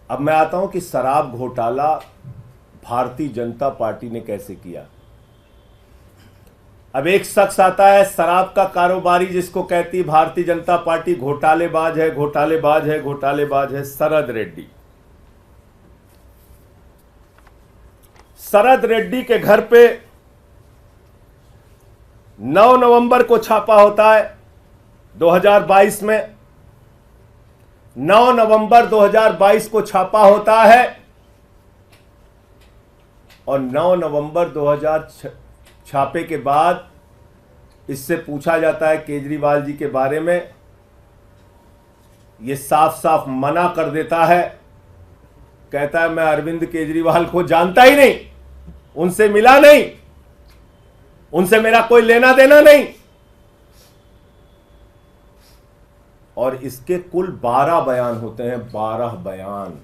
अब मैं आता हूं कि शराब घोटाला भारतीय जनता पार्टी ने कैसे किया। अब एक शख्स आता है शराब का कारोबारी, जिसको कहती भारतीय जनता पार्टी घोटालेबाज है, घोटालेबाज है, घोटालेबाज है, शरद रेड्डी। शरद रेड्डी के घर पे 9 नवंबर को छापा होता है 2022 में। 9 नवंबर 2022 को छापा होता है और 9 नवंबर 2000 छापे के बाद इससे पूछा जाता है केजरीवाल जी के बारे में। ये साफ साफ मना कर देता है, कहता है मैं अरविंद केजरीवाल को जानता ही नहीं, उनसे मिला नहीं, उनसे मेरा कोई लेना देना नहीं। और इसके कुल 12 बयान होते हैं, 12 बयान।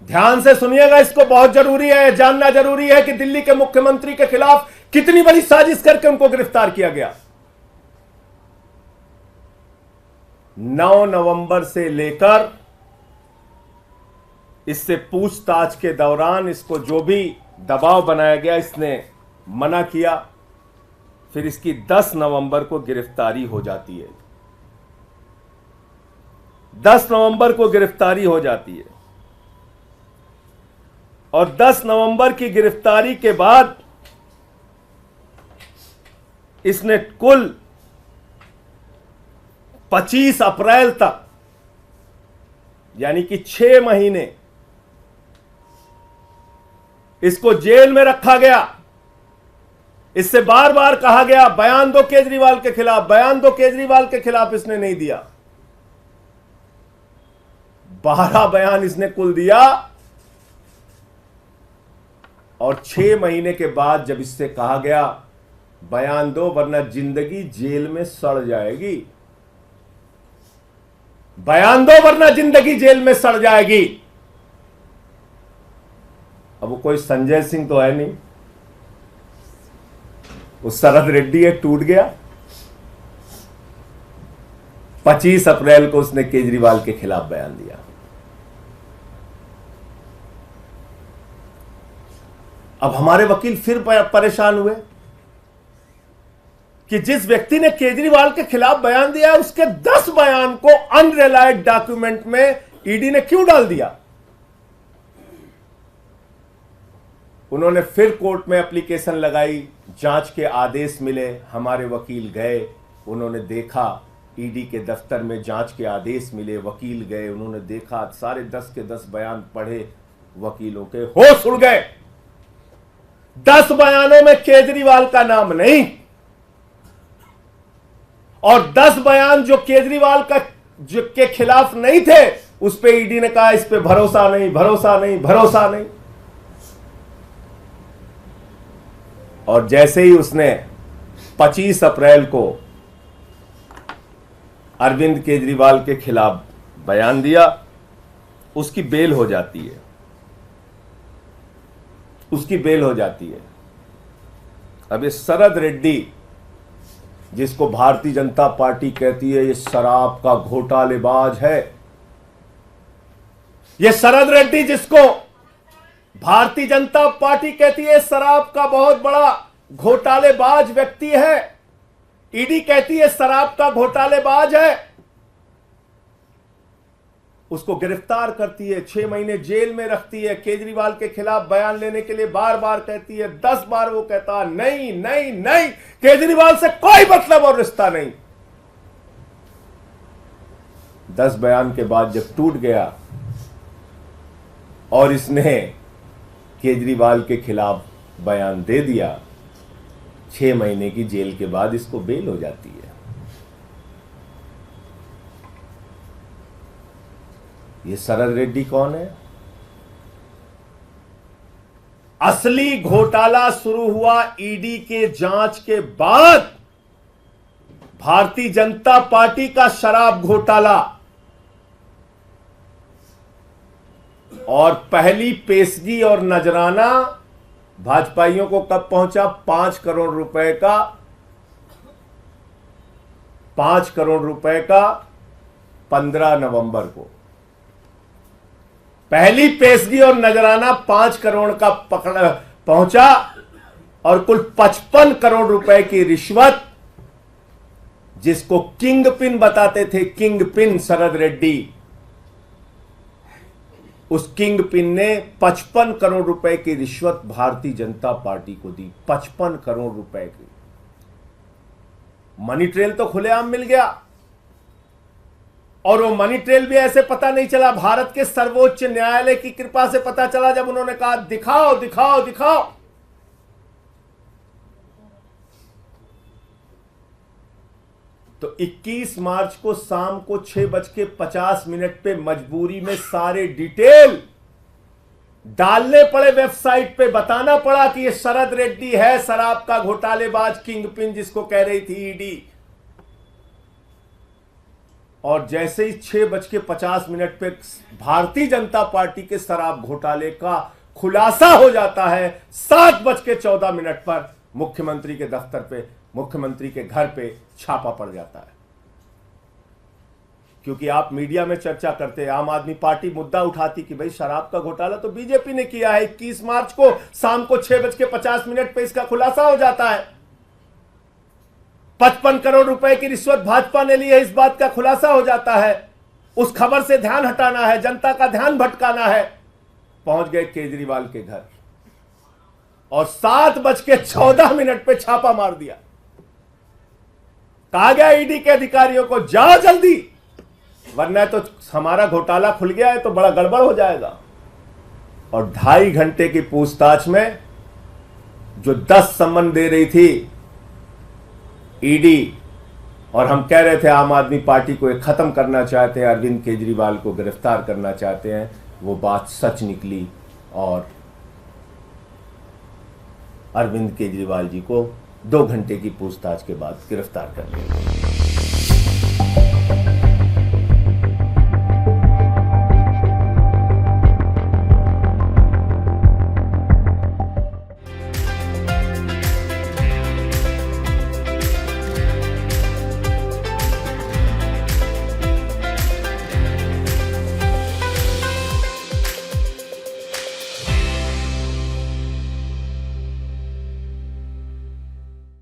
ध्यान से सुनिएगा, इसको बहुत जरूरी है, जानना जरूरी है कि दिल्ली के मुख्यमंत्री के खिलाफ कितनी बड़ी साजिश करके उनको गिरफ्तार किया गया। 9 नवंबर से लेकर इससे पूछताछ के दौरान इसको जो भी दबाव बनाया गया, इसने मना किया। फिर इसकी 10 नवंबर को गिरफ्तारी हो जाती है। 10 नवंबर को गिरफ्तारी हो जाती है और 10 नवंबर की गिरफ्तारी के बाद इसने कुल 25 अप्रैल तक, यानी कि 6 महीने इसको जेल में रखा गया। इससे बार बार कहा गया बयान दो केजरीवाल के खिलाफ, बयान दो केजरीवाल के खिलाफ, इसने नहीं दिया। 12 बयान इसने कुल दिया और 6 महीने के बाद जब इससे कहा गया बयान दो वरना जिंदगी जेल में सड़ जाएगी, बयान दो वरना जिंदगी जेल में सड़ जाएगी। अब वो कोई संजय सिंह तो है नहीं, वो शरद रेड्डी है, टूट गया। 25 अप्रैल को उसने केजरीवाल के खिलाफ बयान दिया। अब हमारे वकील फिर परेशान हुए कि जिस व्यक्ति ने केजरीवाल के खिलाफ बयान दिया उसके 10 बयान को अनरिलायड डॉक्यूमेंट में ईडी ने क्यों डाल दिया। उन्होंने फिर कोर्ट में एप्लीकेशन लगाई, जांच के आदेश मिले। हमारे वकील गए, उन्होंने देखा, ईडी के दफ्तर में जांच के आदेश मिले, वकील गए, उन्होंने देखा, सारे 10 के 10 बयान पढ़े, वकीलों के होश उड़ गए। 10 बयानों में केजरीवाल का नाम नहीं और 10 बयान जो केजरीवाल का के खिलाफ नहीं थे उस पे ईडी ने कहा इस पे भरोसा नहीं, भरोसा नहीं, भरोसा नहीं। और जैसे ही उसने 25 अप्रैल को अरविंद केजरीवाल के खिलाफ बयान दिया, उसकी बेल हो जाती है, उसकी बेल हो जाती है। अब ये शरद रेड्डी, जिसको भारतीय जनता पार्टी कहती है ये शराब का घोटालेबाज है, ये शरद रेड्डी जिसको भारतीय जनता पार्टी कहती है शराब का बहुत बड़ा घोटालेबाज व्यक्ति है, ईडी कहती है शराब का घोटालेबाज है, उसको गिरफ्तार करती है, 6 महीने जेल में रखती है, केजरीवाल के खिलाफ बयान लेने के लिए बार बार कहती है, 10 बार वो कहता नहीं नहीं नहीं, केजरीवाल से कोई मतलब और रिश्ता नहीं। 10 बयान के बाद जब टूट गया और इसने केजरीवाल के खिलाफ बयान दे दिया, 6 महीने की जेल के बाद इसको बेल हो जाती है। ये शरद रेड्डी कौन है? असली घोटाला शुरू हुआ ईडी के जांच के बाद। भारतीय जनता पार्टी का शराब घोटाला और पहली पेशगी और नजराना भाजपाइयों को कब पहुंचा? 5 करोड़ रुपए का 5 करोड़ रुपए का 15 नवंबर को पहली पेशगी और नजराना 5 करोड़ का पहुंचा और कुल 55 करोड़ रुपए की रिश्वत, जिसको किंग पिन बताते थे, किंग पिन शरद रेड्डी, उस किंग पिन ने 55 करोड़ रुपए की रिश्वत भारतीय जनता पार्टी को दी। 55 करोड़ रुपए की मनी ट्रेल तो खुलेआम मिल गया, और वो मनी ट्रेल भी ऐसे पता नहीं चला, भारत के सर्वोच्च न्यायालय की कृपा से पता चला, जब उन्होंने कहा दिखाओ दिखाओ दिखाओ। तो 21 मार्च को शाम को 6:50 पे मजबूरी में सारे डिटेल डालने पड़े वेबसाइट पे, बताना पड़ा कि ये शरद रेड्डी है शराब का घोटालेबाज, किंग पिन जिसको कह रही थी ईडी। और जैसे ही 6:50 पे भारतीय जनता पार्टी के शराब घोटाले का खुलासा हो जाता है, 7:14 पर मुख्यमंत्री के दफ्तर पे, मुख्यमंत्री के घर पे छापा पड़ जाता है। क्योंकि आप मीडिया में चर्चा करते हैं, आम आदमी पार्टी मुद्दा उठाती कि भाई शराब का घोटाला तो बीजेपी ने किया है। 21 मार्च को शाम को 6:50 पे इसका खुलासा हो जाता है। 55 करोड़ रुपए की रिश्वत भाजपा ने ली है, इस बात का खुलासा हो जाता है। उस खबर से ध्यान हटाना है, जनता का ध्यान भटकाना है। पहुंच गए केजरीवाल के घर और 7:14 पे छापा मार दिया। कहा गया ईडी के अधिकारियों को, जाओ जल्दी, वरना तो हमारा घोटाला खुल गया है तो बड़ा गड़बड़ हो जाएगा। और 2.5 घंटे की पूछताछ में जो 10 सम्मन दे रही थी ईडी, और हम कह रहे थे आम आदमी पार्टी को ये खत्म करना चाहते हैं, अरविंद केजरीवाल को गिरफ्तार करना चाहते हैं, वो बात सच निकली और अरविंद केजरीवाल जी को 2 घंटे की पूछताछ के बाद गिरफ्तार कर लिया।